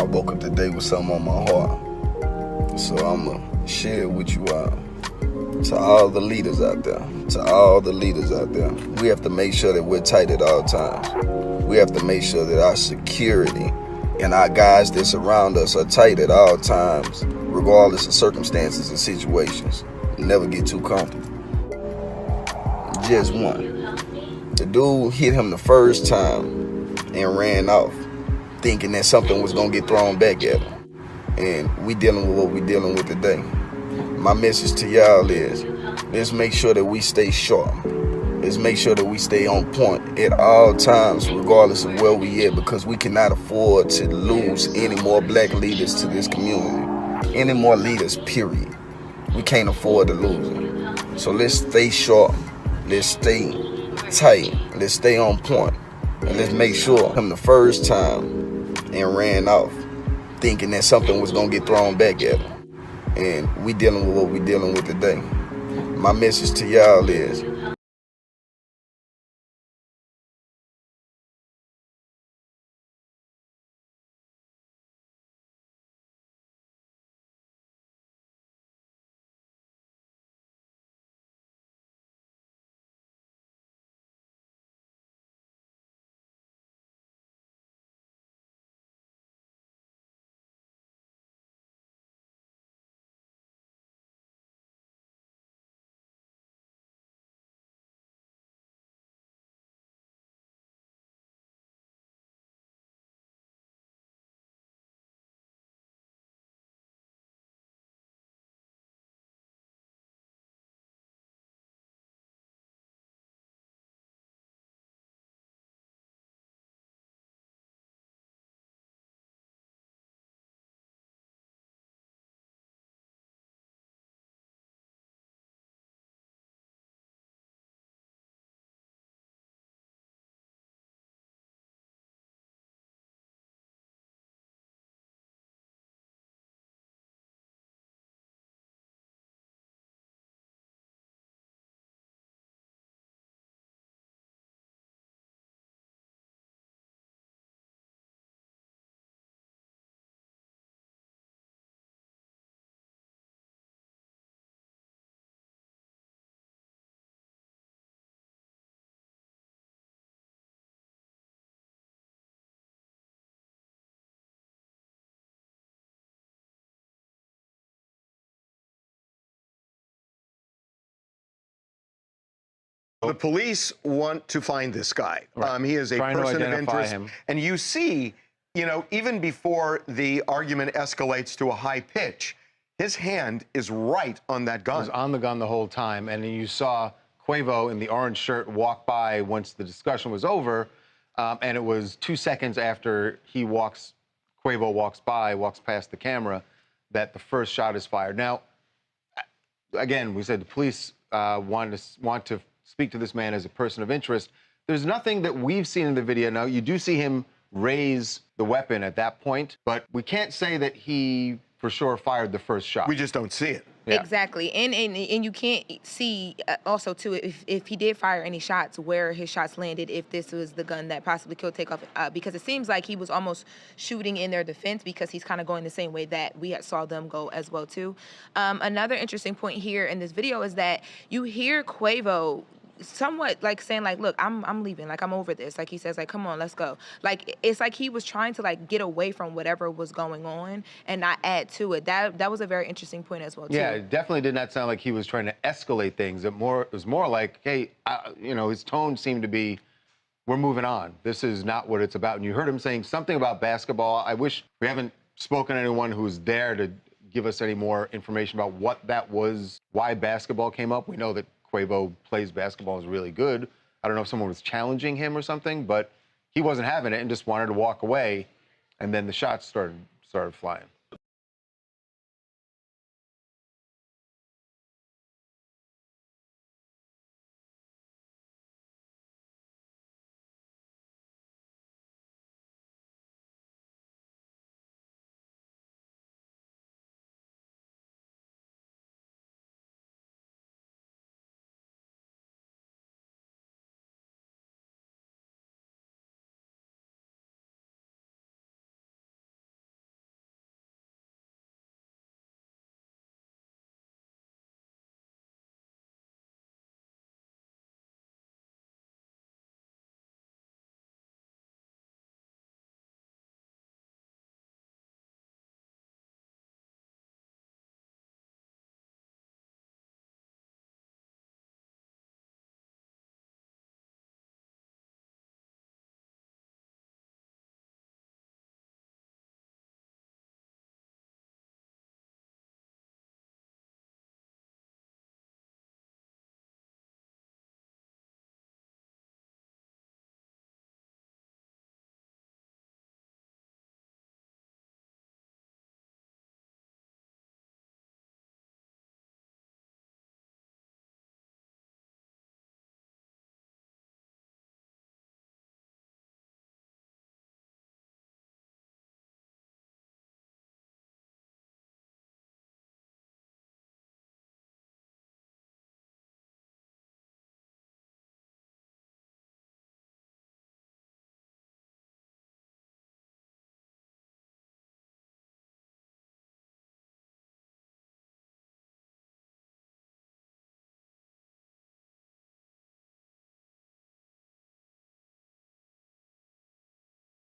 I woke up today with something on my heart, so I'ma share it with you all. To all the leaders out there, we have to make sure that we're tight at all times. We have to make sure that our security and our guys that surround us are tight at all times, regardless of circumstances and situations. Never get too comfortable. Just one. The dude hit him the first time and ran off, thinking that something was gonna get thrown back at him. And we dealing with what we dealing with today. My message to y'all is, let's make sure that we stay sharp. Let's make sure that we stay on point at all times, regardless of where we at, because we cannot afford to lose any more black leaders to this community. Any more leaders, period. We can't afford to lose them. So let's stay sharp. Let's stay tight. Let's stay on point. And let's make sure him the first time and ran off, thinking that something was gonna get thrown back at him. And we dealing with what we dealing with today. My message to y'all is, The police want to find this guy. Right. He is a Trying to person of identify interest. him. And you see, even before the argument escalates to a high pitch, his hand is right on that gun. He was on the gun the whole time, and you saw Quavo in the orange shirt walk by once the discussion was over, and it was 2 seconds after Quavo walks past the camera, that the first shot is fired. Now, again, we said the police want to speak to this man as a person of interest. There's nothing that we've seen in the video. Now, you do see him raise the weapon at that point, but we can't say that he for sure fired the first shot. We just don't see it. Yeah. Exactly, and you can't see also too if he did fire any shots, where his shots landed, if this was the gun that possibly killed Takeoff, because it seems like he was almost shooting in their defense, because he's kind of going the same way that we saw them go as well too. Another interesting point here in this video is that you hear Quavo somewhat like saying like, look, I'm leaving, like I'm over this, like he says, like, come on, let's go. Like it's like he was trying to like get away from whatever was going on and not add to it. That was a very interesting point as well too. Yeah, it definitely did not sound like he was trying to escalate things. It was more like, hey, his tone seemed to be, we're moving on. This is not what it's about. And you heard him saying something about basketball. I wish we haven't spoken to anyone who's there to give us any more information about what that was, why basketball came up. We know that Quavo plays basketball, is really good. I don't know if someone was challenging him or something, but he wasn't having it and just wanted to walk away. And then the shots started flying.